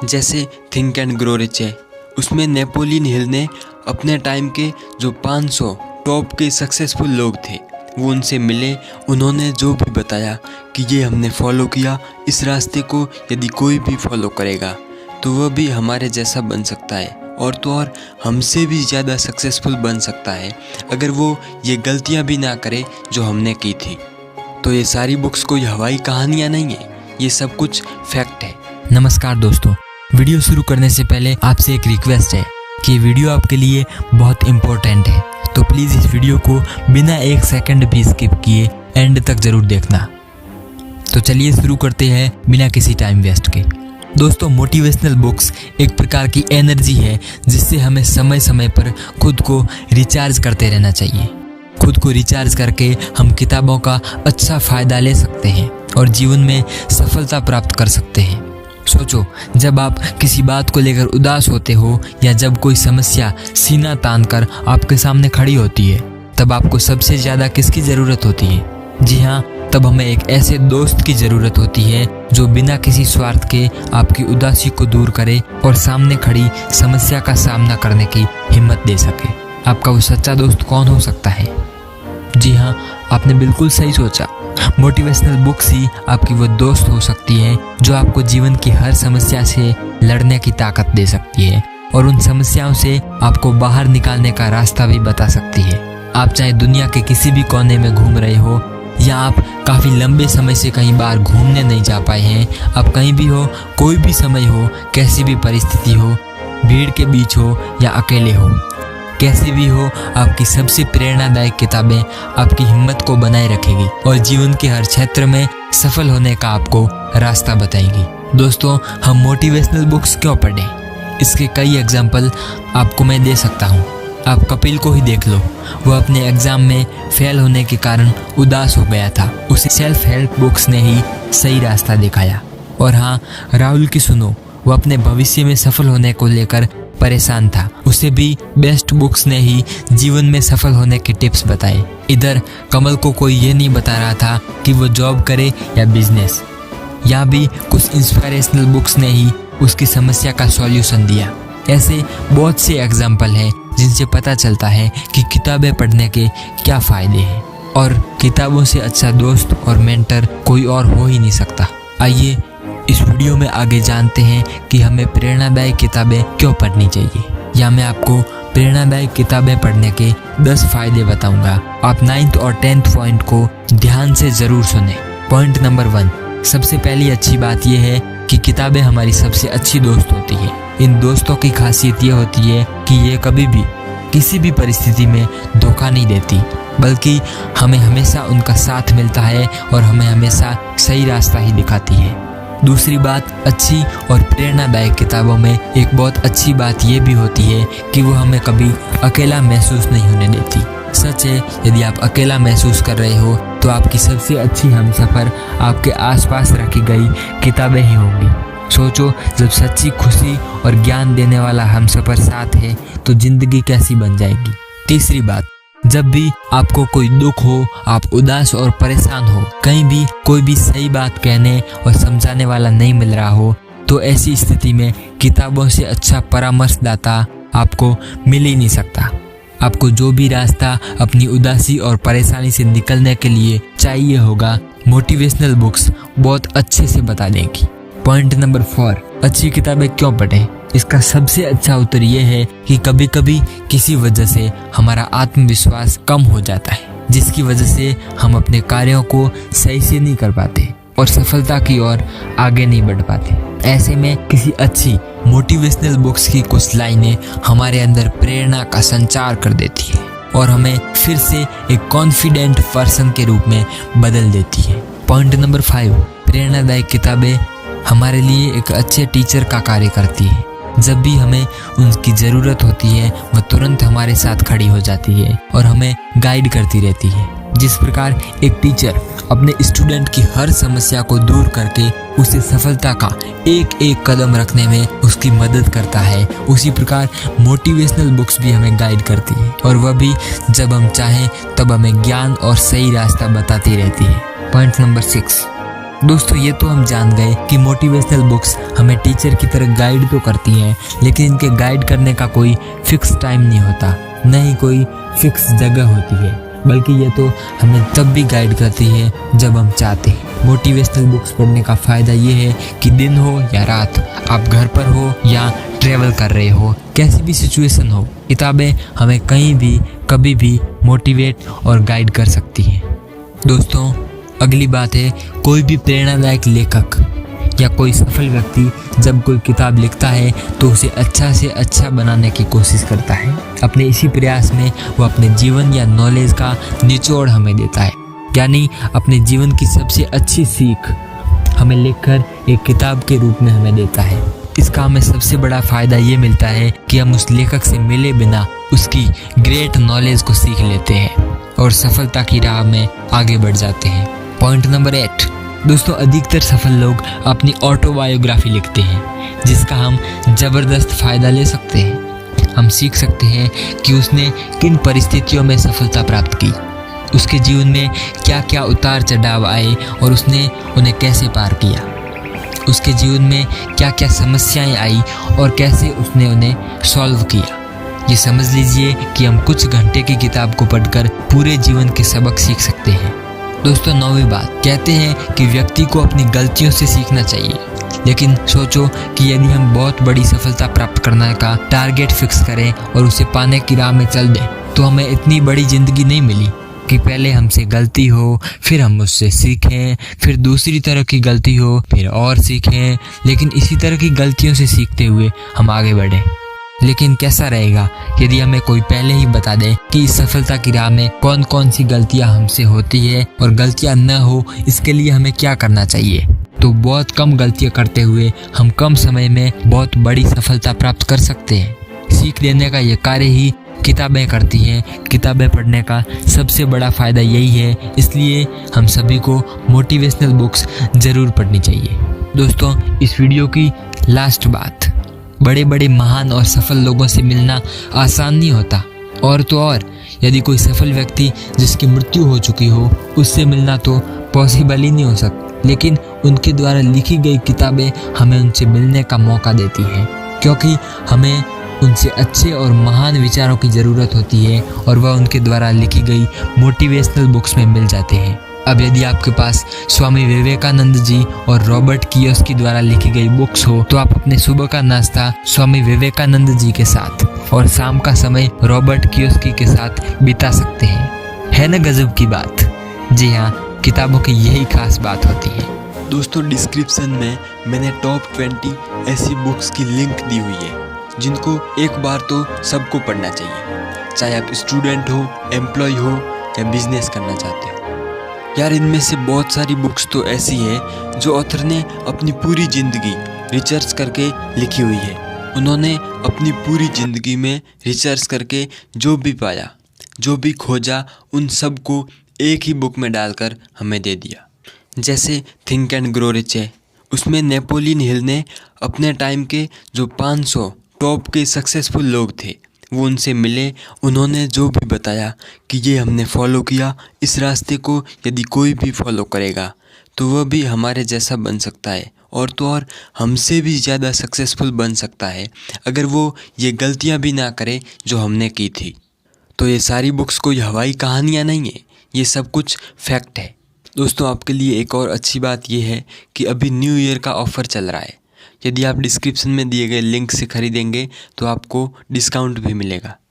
जैसे think and grow rich है, उसमें नेपोलियन हिल ने अपने टाइम के जो 500 टॉप के सक्सेसफुल लोग थे वो उनसे मिले। उन्होंने जो भी बताया कि ये हमने फॉलो किया, इस रास्ते को यदि कोई भी फॉलो करेगा तो वह भी हमारे जैसा बन सकता है, और तो और हमसे भी ज़्यादा सक्सेसफुल बन सकता है अगर वो ये गलतियाँ भी ना करे जो हमने की थी। तो ये सारी बुक्स कोई हवाई कहानियाँ नहीं है, ये सब कुछ फैक्ट है। नमस्कार दोस्तों, वीडियो शुरू करने से पहले आपसे एक रिक्वेस्ट है कि ये वीडियो आपके लिए बहुत इम्पोर्टेंट है, तो प्लीज़ इस वीडियो को बिना एक सेकंड भी स्किप किए एंड तक ज़रूर देखना। तो चलिए शुरू करते हैं बिना किसी टाइम वेस्ट के। दोस्तों, मोटिवेशनल बुक्स एक प्रकार की एनर्जी है जिससे हमें समय समय पर खुद को रिचार्ज करते रहना चाहिए। खुद को रिचार्ज करके हम किताबों का अच्छा फ़ायदा ले सकते हैं और जीवन में सफलता प्राप्त कर सकते हैं। सोचो, जब आप किसी बात को लेकर उदास होते हो या जब कोई समस्या सीना तान कर आपके सामने खड़ी होती है, तब आपको सबसे ज़्यादा किसकी ज़रूरत होती है? जी हाँ, तब हमें एक ऐसे दोस्त की ज़रूरत होती है जो बिना किसी स्वार्थ के आपकी उदासी को दूर करे और सामने खड़ी समस्या का सामना करने की हिम्मत दे सके। आपका वो सच्चा दोस्त कौन हो सकता है? जी हाँ, आपने बिल्कुल सही सोचा। मोटिवेशनल बुक्स ही आपकी वो दोस्त हो सकती है जो आपको जीवन की हर समस्या से लड़ने की ताकत दे सकती है और उन समस्याओं से आपको बाहर निकालने का रास्ता भी बता सकती है। आप चाहे दुनिया के किसी भी कोने में घूम रहे हो या आप काफ़ी लंबे समय से कहीं बाहर घूमने नहीं जा पाए हैं, आप कहीं भी हो, कोई भी समय हो, कैसी भी परिस्थिति हो, भीड़ के बीच हो या अकेले हो, कैसी भी हो, आपकी सबसे प्रेरणादायक किताबें आपकी हिम्मत को बनाए रखेगी और जीवन के हर क्षेत्र में सफल होने का आपको रास्ता बताएगी। दोस्तों, हम मोटिवेशनल बुक्स क्यों पढ़ें? इसके कई एग्जाम्पल आपको मैं दे सकता हूँ। आप कपिल को ही देख लो, वो अपने एग्ज़ाम में फेल होने के कारण उदास हो गया था, उसे सेल्फ हेल्प बुक्स ने ही सही रास्ता दिखाया। और हाँ, राहुल की सुनो, वो अपने भविष्य में सफल होने को लेकर परेशान था, उसे भी बेस्ट बुक्स ने ही जीवन में सफल होने के टिप्स बताए। इधर कमल को कोई ये नहीं बता रहा था कि वो जॉब करे या बिजनेस, यहाँ भी कुछ इंस्पिरेशनल बुक्स ने ही उसकी समस्या का सॉल्यूशन दिया। ऐसे बहुत से एग्जाम्पल हैं जिनसे पता चलता है कि किताबें पढ़ने के क्या फ़ायदे हैं और किताबों से अच्छा दोस्त और मेंटर कोई और हो ही नहीं सकता। आइए इस वीडियो में आगे जानते हैं कि हमें प्रेरणादायक किताबें क्यों पढ़नी चाहिए, या मैं आपको प्रेरणादायक किताबें पढ़ने के 10 फायदे बताऊंगा। आप 9th और 10th पॉइंट को ध्यान से ज़रूर सुने। पॉइंट नंबर 1, सबसे पहली अच्छी बात यह है कि किताबें हमारी सबसे अच्छी दोस्त होती है। इन दोस्तों की खासियत ये होती है कि ये कभी भी किसी भी परिस्थिति में धोखा नहीं देती, बल्कि हमें हमेशा उनका साथ मिलता है और हमें हमेशा सही रास्ता ही दिखाती है। दूसरी बात, अच्छी और प्रेरणादायक किताबों में एक बहुत अच्छी बात ये भी होती है कि वो हमें कभी अकेला महसूस नहीं होने देती। सच है, यदि आप अकेला महसूस कर रहे हो तो आपकी सबसे अच्छी हमसफर आपके आसपास रखी गई किताबें ही होंगी। सोचो, जब सच्ची खुशी और ज्ञान देने वाला हमसफर साथ है तो जिंदगी कैसी बन जाएगी। तीसरी बात, जब भी आपको कोई दुख हो, आप उदास और परेशान हो, कहीं भी कोई भी सही बात कहने और समझाने वाला नहीं मिल रहा हो, तो ऐसी स्थिति में किताबों से अच्छा परामर्शदाता आपको मिल ही नहीं सकता। आपको जो भी रास्ता अपनी उदासी और परेशानी से निकलने के लिए चाहिए होगा, मोटिवेशनल बुक्स बहुत अच्छे से बता देंगी। पॉइंट नंबर 4, अच्छी किताबें क्यों पढ़ें? इसका सबसे अच्छा उत्तर यह है कि कभी कभी किसी वजह से हमारा आत्मविश्वास कम हो जाता है, जिसकी वजह से हम अपने कार्यों को सही से नहीं कर पाते और सफलता की ओर आगे नहीं बढ़ पाते। ऐसे में किसी अच्छी मोटिवेशनल बुक्स की कुछ लाइनें हमारे अंदर प्रेरणा का संचार कर देती है और हमें फिर से एक कॉन्फिडेंट पर्सन के रूप में बदल देती है। पॉइंट नंबर 5, प्रेरणादायक किताबें हमारे लिए एक अच्छे टीचर का कार्य करती है। जब भी हमें उनकी ज़रूरत होती है, वह तुरंत हमारे साथ खड़ी हो जाती है और हमें गाइड करती रहती है। जिस प्रकार एक टीचर अपने स्टूडेंट की हर समस्या को दूर करके उसे सफलता का एक एक कदम रखने में उसकी मदद करता है, उसी प्रकार मोटिवेशनल बुक्स भी हमें गाइड करती है और वह भी जब हम चाहें तब हमें ज्ञान और सही रास्ता बताती रहती है। पॉइंट नंबर 6, दोस्तों ये तो हम जान गए कि मोटिवेशनल बुक्स हमें टीचर की तरह गाइड तो करती हैं, लेकिन इनके गाइड करने का कोई फिक्स टाइम नहीं होता, न ही कोई फिक्स जगह होती है, बल्कि ये तो हमें तब भी गाइड करती है जब हम चाहते हैं। मोटिवेशनल बुक्स पढ़ने का फ़ायदा ये है कि दिन हो या रात, आप घर पर हो या ट्रैवल कर रहे हो, कैसी भी सिचुएशन हो, किताबें हमें कहीं भी कभी भी मोटिवेट और गाइड कर सकती हैं। दोस्तों अगली बात है, कोई भी प्रेरणादायक लेखक या कोई सफल व्यक्ति जब कोई किताब लिखता है तो उसे अच्छा से अच्छा बनाने की कोशिश करता है। अपने इसी प्रयास में वो अपने जीवन या नॉलेज का निचोड़ हमें देता है, यानी अपने जीवन की सबसे अच्छी सीख हमें लिखकर एक किताब के रूप में हमें देता है। इसका हमें सबसे बड़ा फ़ायदा ये मिलता है कि हम उस लेखक से मिले बिना उसकी ग्रेट नॉलेज को सीख लेते हैं और सफलता की राह में आगे बढ़ जाते हैं। पॉइंट नंबर 8, दोस्तों अधिकतर सफल लोग अपनी ऑटोबायोग्राफी लिखते हैं, जिसका हम ज़बरदस्त फ़ायदा ले सकते हैं। हम सीख सकते हैं कि उसने किन परिस्थितियों में सफलता प्राप्त की, उसके जीवन में क्या क्या उतार चढ़ाव आए और उसने उन्हें कैसे पार किया, उसके जीवन में क्या क्या समस्याएं आई और कैसे उसने उन्हें सॉल्व किया। ये समझ लीजिए कि हम कुछ घंटे की किताब को पढ़कर पूरे जीवन के सबक सीख सकते हैं। दोस्तों 9वीं बात, कहते हैं कि व्यक्ति को अपनी गलतियों से सीखना चाहिए, लेकिन सोचो कि यदि हम बहुत बड़ी सफलता प्राप्त करने का टारगेट फिक्स करें और उसे पाने की राह में चल दें, तो हमें इतनी बड़ी जिंदगी नहीं मिली कि पहले हमसे गलती हो, फिर हम उससे सीखें, फिर दूसरी तरह की गलती हो, फिर और सीखें, लेकिन इसी तरह की गलतियों से सीखते हुए हम आगे बढ़ें। लेकिन कैसा रहेगा यदि हमें कोई पहले ही बता दे कि इस सफलता की राह में कौन कौन सी गलतियां हमसे होती है और गलतियां न हो इसके लिए हमें क्या करना चाहिए। तो बहुत कम गलतियां करते हुए हम कम समय में बहुत बड़ी सफलता प्राप्त कर सकते हैं। सीख देने का ये कार्य ही किताबें करती हैं। किताबें पढ़ने का सबसे बड़ा फ़ायदा यही है, इसलिए हम सभी को मोटिवेशनल बुक्स ज़रूर पढ़नी चाहिए। दोस्तों इस वीडियो की लास्ट बात, बड़े बड़े महान और सफल लोगों से मिलना आसान नहीं होता, और तो और यदि कोई सफल व्यक्ति जिसकी मृत्यु हो चुकी हो उससे मिलना तो पॉसिबल ही नहीं हो सकता, लेकिन उनके द्वारा लिखी गई किताबें हमें उनसे मिलने का मौका देती हैं, क्योंकि हमें उनसे अच्छे और महान विचारों की ज़रूरत होती है और वह उनके द्वारा लिखी गई मोटिवेशनल बुक्स में मिल जाते हैं। अब यदि आपके पास स्वामी विवेकानंद जी और रॉबर्ट कियोसाकी द्वारा लिखी गई बुक्स हो तो आप अपने सुबह का नाश्ता स्वामी विवेकानंद जी के साथ और शाम का समय रॉबर्ट कियोसाकी के साथ बिता सकते हैं। है ना गजब की बात? जी हाँ, किताबों की यही खास बात होती है। दोस्तों डिस्क्रिप्शन में मैंने टॉप 20 ऐसी बुक्स की लिंक दी हुई है जिनको एक बार तो सबको पढ़ना चाहिए, चाहे आप स्टूडेंट हो, एम्प्लॉय हो या बिजनेस करना चाहते हो। यार इनमें से बहुत सारी बुक्स तो ऐसी है जो ऑथर ने अपनी पूरी ज़िंदगी रिसर्च करके लिखी हुई है। उन्होंने अपनी पूरी ज़िंदगी में रिसर्च करके जो भी पाया, जो भी खोजा, उन सब को एक ही बुक में डालकर हमें दे दिया। जैसे थिंक एंड ग्रो रिच है, उसमें नेपोलियन हिल ने अपने टाइम के जो 500 टॉप के सक्सेसफुल लोग थे वो उनसे मिले, उन्होंने जो भी बताया कि ये हमने फॉलो किया, इस रास्ते को यदि कोई भी फॉलो करेगा तो वह भी हमारे जैसा बन सकता है, और तो और हमसे भी ज़्यादा सक्सेसफुल बन सकता है अगर वो ये गलतियां भी ना करे जो हमने की थी। तो ये सारी बुक्स कोई हवाई कहानियाँ नहीं है, ये सब कुछ फैक्ट है। दोस्तों आपके लिए एक और अच्छी बात यह है कि अभी न्यू ईयर का ऑफ़र चल रहा है। यदि आप डिस्क्रिप्शन में दिए गए लिंक से ख़रीदेंगे तो आपको डिस्काउंट भी मिलेगा।